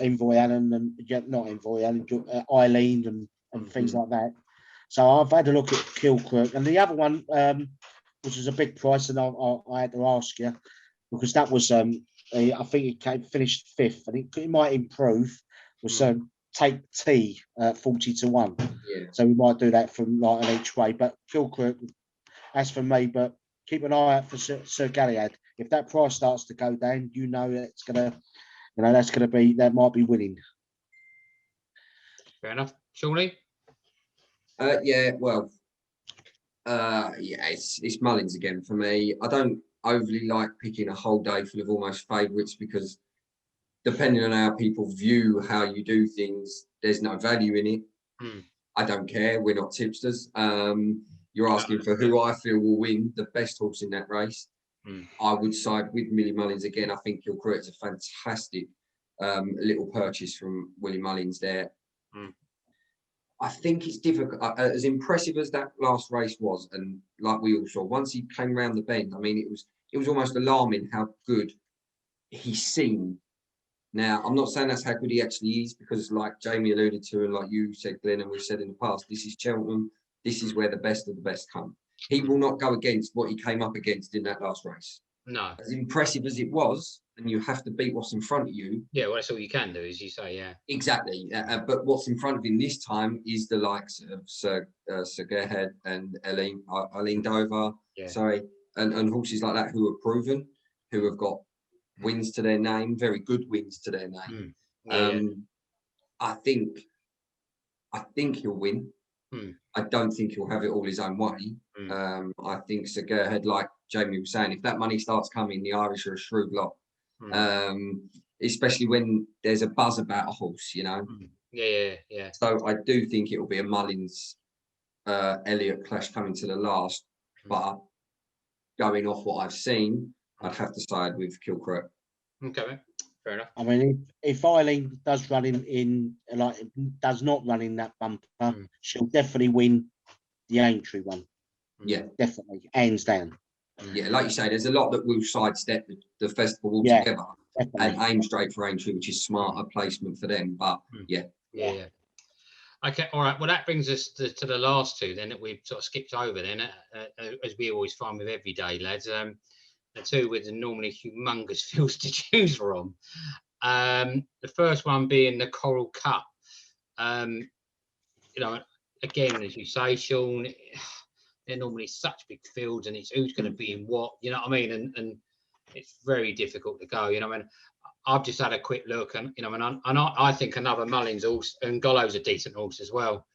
Envoy Allen and not Envoy Allen, Eileen and things like that. So I've had a look at Chacun Pour Soi, and the other one, which was a big price, and I had to ask you because that was I think it finished 5th, and it might improve. Was Take T 40-1. Yeah. So we might do that from like an each way, but Chacun Pour Soi, as for me, but. Keep an eye out for Sir Galahad. If that price starts to go down, you know it's gonna, that might be winning. Fair enough, Shawnee. Yeah, well, it's Mullins again for me. I don't overly like picking a whole day full of almost favourites because depending on how people view how you do things, there's no value in it. I don't care. We're not tipsters. You're asking for who I feel will win, the best horse in that race. I would side with Willie Mullins again. I think Chacun a fantastic little purchase from Willie Mullins there. I think it's difficult. As impressive as that last race was, and like we all saw, once he came round the bend, I mean, it was almost alarming how good he seemed. Now, I'm not saying that's how good he actually is, because like Jamie alluded to, and like you said, Glenn, and we've said in the past, this is Cheltenham. This is where the best of the best come. He will not go against what he came up against in that last race. No. As impressive as it was, and you have to beat what's in front of you. Yeah, well, that's all you can do, as you say, yeah. Exactly. But what's in front of him this time is the likes of Sir Gerhard and Eileen Dover, and horses like that who are proven, who have got wins to their name, very good wins to their name. I think he'll win. I don't think he'll have it all his own way. I think Sir Gerhard, like Jamie was saying, if that money starts coming, the Irish are a shrewd lot. Especially when there's a buzz about a horse, you know. Yeah. So I do think it will be a Mullins Elliott clash coming to the last, but going off what I've seen, I'd have to side with Chacun. Okay, fair enough. I mean, if Eileen does run does not run in that bumper, she'll definitely win the Aintree one. Yeah, definitely, hands down. Yeah, like you say, there's a lot that will sidestep the festival altogether and aim straight for Aintree, which is smarter placement for them. But yeah. Okay, all right. Well, that brings us to the last two then that we've sort of skipped over then, as we always find with everyday lads. The two with the normally humongous fields to choose from. The first one being the Coral Cup. You know, again, as you say, Sean, they're normally such big fields, and it's who's going to be in what, you know what I mean? And it's very difficult to go. You know, I mean, I've just had a quick look, and you know, and I think another Mullins horse, and Golo's a decent horse as well.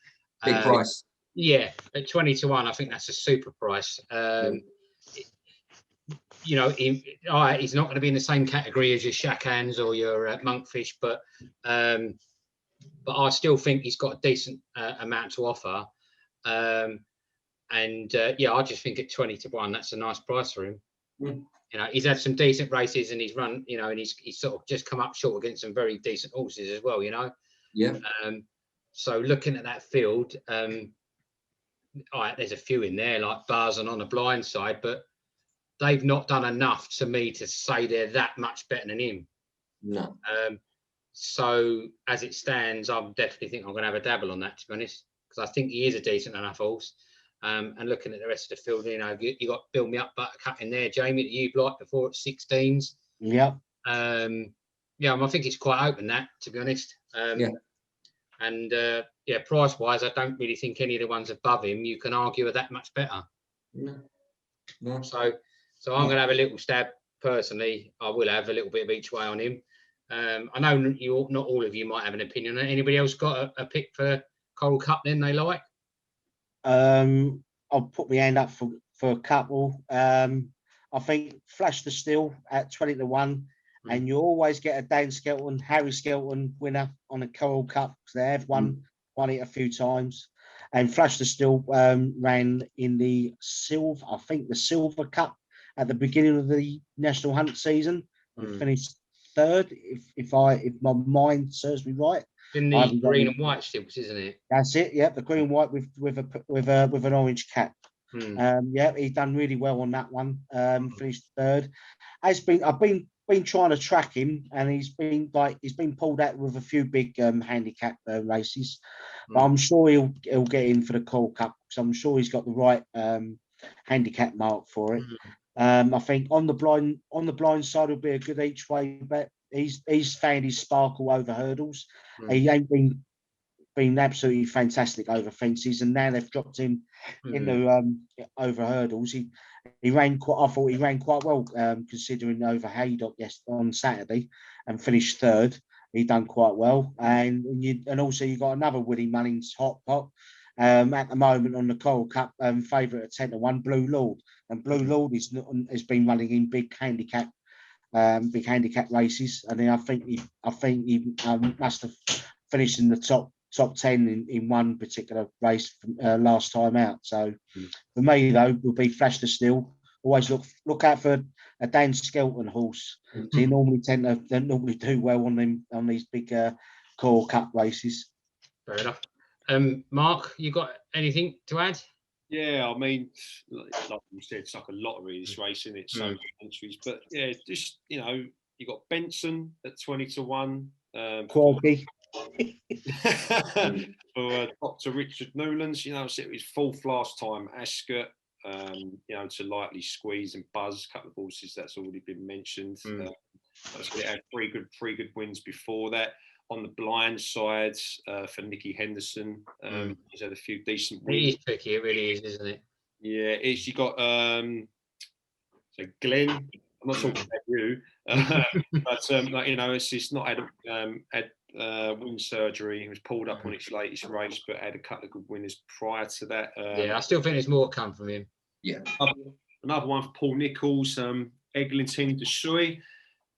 Big price. Yeah, at 20-1, I think that's a super price. You know, he's not going to be in the same category as your Chacuns or your Monkfish, but I still think he's got a decent amount to offer. I just think at 20-1, that's a nice price for him. You know, he's had some decent races, and he's run, you know, and he's sort of just come up short against some very decent horses as well, you know. Yeah. So looking at that field, there's a few in there like Barzan on the blind side, but they've not done enough to me to say they're that much better than him. No. So as it stands, I definitely think I'm going to have a dabble on that, to be honest, because I think he is a decent enough horse. And looking at the rest of the field, you know, you got Build Me Up Buttercup in there, Jamie, that you've liked before at 16s. Yeah. I think it's quite open, that, to be honest. And price wise, I don't really think any of the ones above him you can argue are that much better. No. So I'm going to have a little stab personally. I will have a little bit of each way on him. I know not all of you might have an opinion. Anybody else got a pick for Coral Cup then they like? I'll put my hand up for a couple. I think Flash the Steel at 20-1, and you always get a Dan Skelton, Harry Skelton winner on a Coral Cup, because they have won it a few times. And Flash the Steel ran in the Silver Cup at the beginning of the National Hunt season. And finished third, if my mind serves me right. In the green and white stilts, isn't it? That's it. Yeah, the green and white with an orange cap. He's done really well on that one. Finished third. I've been trying to track him, and he's been pulled out with a few big handicap races. But I'm sure he'll get in for the Coral Cup, because I'm sure he's got the right handicap mark for it. I think on the blind side will be a good each way bet. He's found his sparkle over hurdles. He ain't been absolutely fantastic over fences, and now they've dropped him into over hurdles. I thought he ran quite well, considering over Haydock on Saturday, and finished third. He done quite well, and also you got another Willie Mullins hot pot at the moment on the Coral Cup, favourite at 10-1, Blue Lord, and Blue Lord has been running in big handicap races, and then I think he must have finished in the top top 10 in one particular race from, last time out. So for me, though, will be Flash the Steel. Always look out for a Dan Skelton horse. They normally they normally do well on these big core cup races. Fair enough. Mark, you got anything to add? Yeah, I mean, like you said, it's like a lottery, this race, isn't it? So many entries. But yeah, just, you know, you got Benson at 20-1. Quality. For Dr. Richard Newlands, you know, it was fourth last time. Ascot, you know, to Lightly Squeeze and Buzz, a couple of horses that's already been mentioned. It had three good wins before that. On the blind side, for Nicky Henderson, he's had a few decent wins. It is tricky, it really is, isn't it? Yeah, you got so Glenn. I'm not talking about you, but like, you know, it's not had wind surgery. He was pulled up on its latest race, but had a couple of good winners prior to that. Yeah, I still think there's more to come from him. Yeah. Another one for Paul Nichols, Eglinton de Suy.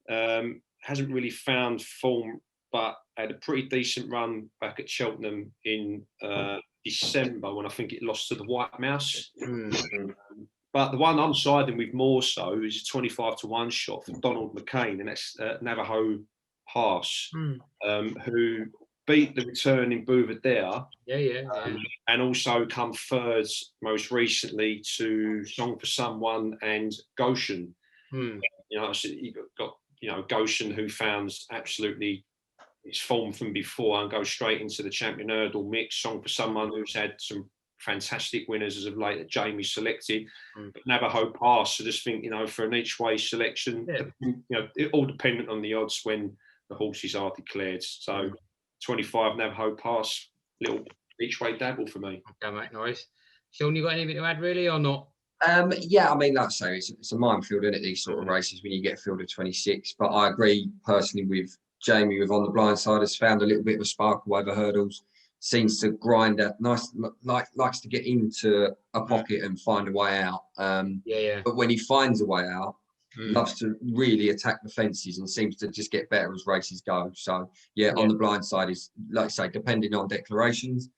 Hasn't really found form, but had a pretty decent run back at Cheltenham in December when I think it lost to the White Mouse. But the one I'm siding with more so is a 25-1 shot for Donald McCain, and that's Navajo Pass, who beat the returning Bouvedere. Yeah. And also come third most recently to Song for Someone and Goshen. You know, so you've got, you know, Goshen, who found absolutely its form from before and goes straight into the champion hurdle mix. Song for Someone, who's had some fantastic winners as of late that Jamie selected. But Navajo Pass, so just think, you know, for an each way selection, you know, it all dependent on the odds when the horses are declared. So 25 Navajo Pass, little each way dabble for me. Okay, mate, nice. Sean, you got anything to add really or not? Yeah, I mean, like I say, it's a minefield, isn't it, these sort of races when you get a field of 26. But I agree personally with Jamie, with On the Blind Side, has found a little bit of a sparkle over hurdles, seems to grind out nice, likes to get into a pocket and find a way out. But when he finds a way out, loves to really attack the fences and seems to just get better as races go. So On the Blind Side is, like I say, depending on declarations,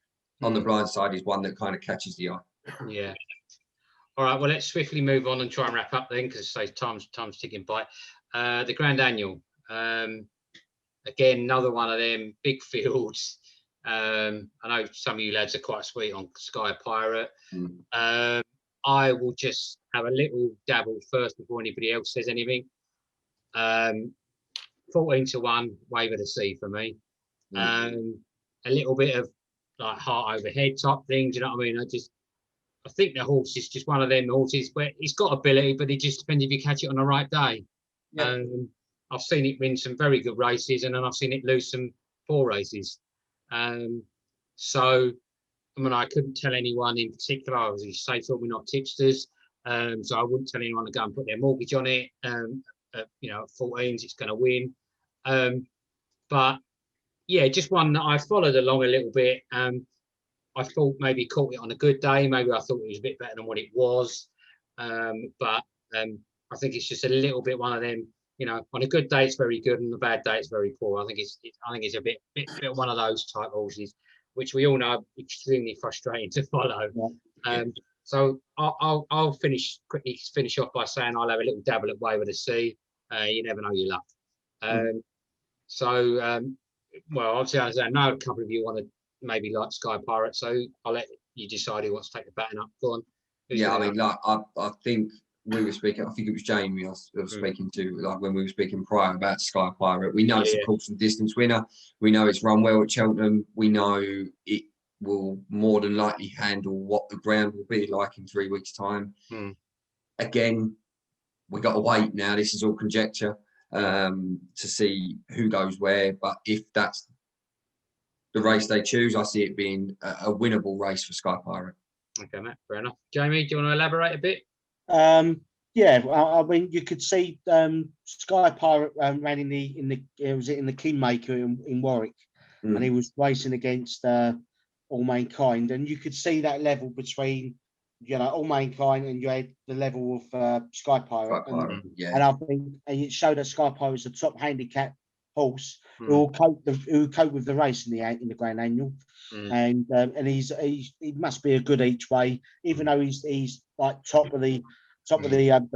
On the Blind Side is one that kind of catches the eye. Yeah. All right, well, let's swiftly move on and try and wrap up then, because time's ticking by. The Grand Annual. Again, another one of them big fields. I know some of you lads are quite sweet on Sky Pirate. I will just have a little dabble first before anybody else says anything. 14-1, Wave of the Sea for me. A little bit of like heart overhead type things, you know what I mean? I think the horse is just one of them horses where it's got ability, but it just depends if you catch it on the right day. I've seen it win some very good races, and then I've seen it lose some poor races. So, I mean, I couldn't tell anyone in particular. I was going to say, we're not tipsters, so I wouldn't tell anyone to go and put their mortgage on it. You know, at 14s, it's going to win. But yeah, just one that I followed along a little bit. I thought maybe caught it on a good day. Maybe I thought it was a bit better than what it was. But I think it's just a little bit one of them. You know, on a good day it's very good, and on a bad day it's very poor. I think it's a bit one of those type horses, which we all know are extremely frustrating to follow. So I'll finish off by saying I'll have a little dabble at Wave of the Sea. You never know your luck. Well, obviously I know a couple of you want to maybe like Sky Pirate, so I'll let you decide who wants to take the baton up. Go on. I mean, like I think we were speaking. I think it was Jamie I was speaking to, like when we were speaking prior about Sky Pirate. We know it's a course and distance winner. We know it's run well at Cheltenham. We know it will more than likely handle what the ground will be like in 3 weeks' time. Again, we got to wait now. This is all conjecture to see who goes where. But if that's the race they choose, I see it being a winnable race for Sky Pirate. Okay, Matt, fair enough. Jamie, do you want to elaborate a bit? Yeah, I mean, you could see Sky Pirate ran in the Kingmaker in Warwick, and he was racing against All Mankind, and you could see that level between, you know, All Mankind, and you had the level of Sky Pirate. And I think it showed that Sky Pirate was a top handicap horse who will cope with the race in the Grand Annual, and he must be a good each way, even though he's like top of the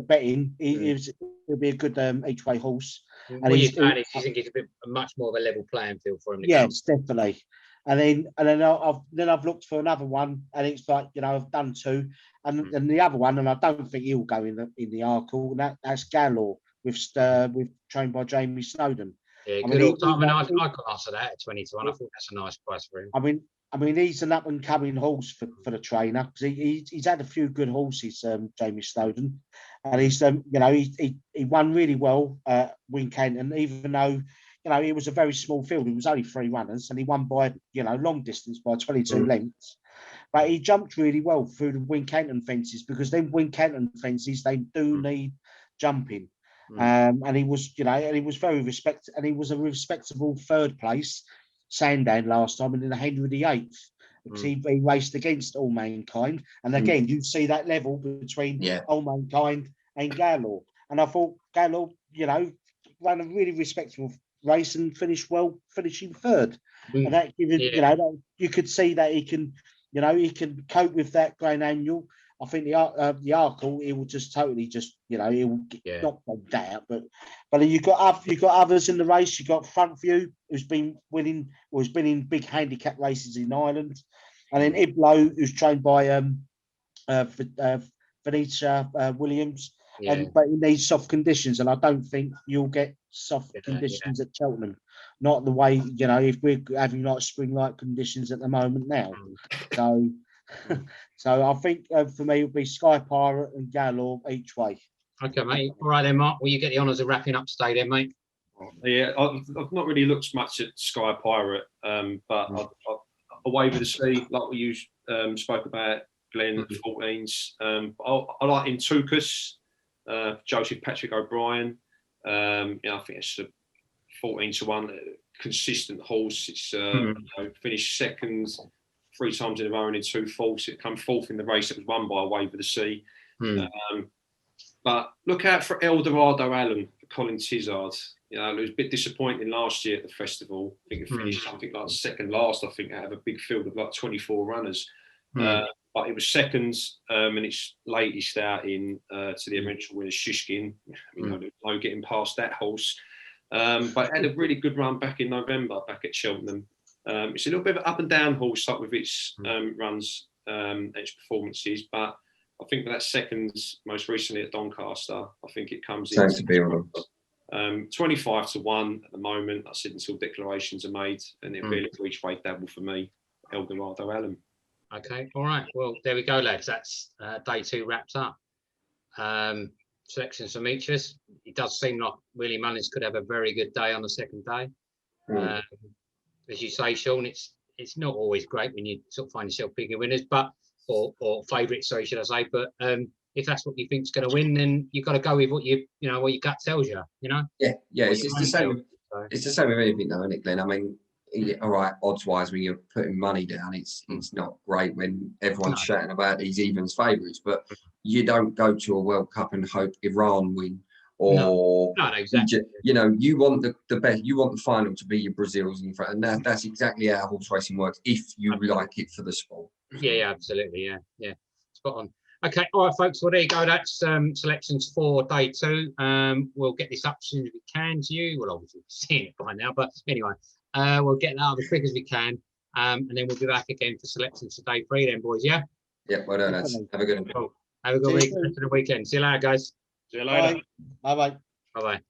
betting. He'll be a good each way horse. What you're saying is you think it's a much more of a level playing field for him. Yes, definitely. And then I've looked for another one, and it's like, you know, I've done two, and the other one, and I don't think he'll go in the Arkle, and that's Galore with trained by Jamie Snowden. Yeah, good old time. I could answer that at 20 to 1. I think that's a nice price for him. I mean, he's an up and coming horse for the trainer, because he's had a few good horses, Jamie Snowden, and he's you know, he won really well at Wincanton, even though, you know, it was a very small field. It was only 3 runners, and he won by, you know, long distance by 22 lengths. But he jumped really well through the Wincanton fences, because them Wincanton fences, they do need jumping. And he was, you know, and he was very respected, and he was a respectable 3rd place Sandown last time, and in the Henry VIII, because he raced against All Mankind. And again, you see that level between All Mankind and Galore. And I thought Galore, you know, ran a really respectable race and finished well, finishing 3rd. And that given, you know, you could see that he can, you know, he can cope with that Grand Annual. I think the Arkle, he will just totally just, you know, he will not down. But you've got others in the race. You've got Front View, who's been winning, or who's been in big handicap races in Ireland, and then Iblo, who's trained by Venetia Williams. But he needs soft conditions, and I don't think you'll get soft conditions at Cheltenham. Not the way, you know, if we're having like spring-like conditions at the moment now. So I think for me, it'll be Sky Pirate and Galore each way. Okay, mate. All right then, Mark. Well, you get the honours of wrapping up today then, mate. Yeah, I've not really looked much at Sky Pirate, but Away with the Sea, like what you spoke about, Glenn, at 14s. I like Intucus, Joseph Patrick O'Brien. You know, I think it's a 14 to 1 consistent horse. It's you know, finished second 3 times in a row and in 2 fourths. It came 4th in the race that was won by Away with the Sea. But look out for Eldorado Allen, for Colin Tizard. You know, it was a bit disappointing last year at the festival. I think it finished something like second last, I think, out of a big field of like 24 runners. But it was second in its latest outing to the eventual winner, Shishkin. You know, there's no getting past that horse. But it had a really good run back in November, back at Cheltenham. It's a little bit of an up and down horse, like with its runs and its performances. But I think that second, most recently at Doncaster, I think it comes in 25 to 1 at the moment. I said until declarations are made, and it'll be a little each way double for me, Eldorado Allen. Okay, all right. Well, there we go, lads. That's day 2 wrapped up. Selections from each of us. It does seem like Willie Mullins could have a very good day on the second day. As you say, Sean, it's not always great when you sort of find yourself picking winners, but or favourites, sorry, should I say? But if that's what you think's going to win, then you've got to go with what what your gut tells you. You know. Yeah. It's the same. It's the same with anything, though, isn't it, Glenn? I mean, all right, odds-wise, when you're putting money down, it's not great when everyone's shouting about these evens favourites, but you don't go to a World Cup and hope Iran win. Or exactly. You know, you want the best. You want the final to be your Brazils in front, and that's exactly how horse racing works. If you like it for the sport. Yeah, absolutely. Yeah, spot on. Okay, all right, folks. Well, there you go. That's selections for day 2. We'll get this up as soon as we can to you. Well, obviously, we've seen it by now, but anyway, we'll get that up as quick as we can, and then we'll be back again for selections for day 3. Then, boys. Yeah. Yeah. Well done, lads. Have a good one. Cool. Have a good week. Rest of the weekend. See you later, guys. See you later. Bye bye. Bye bye.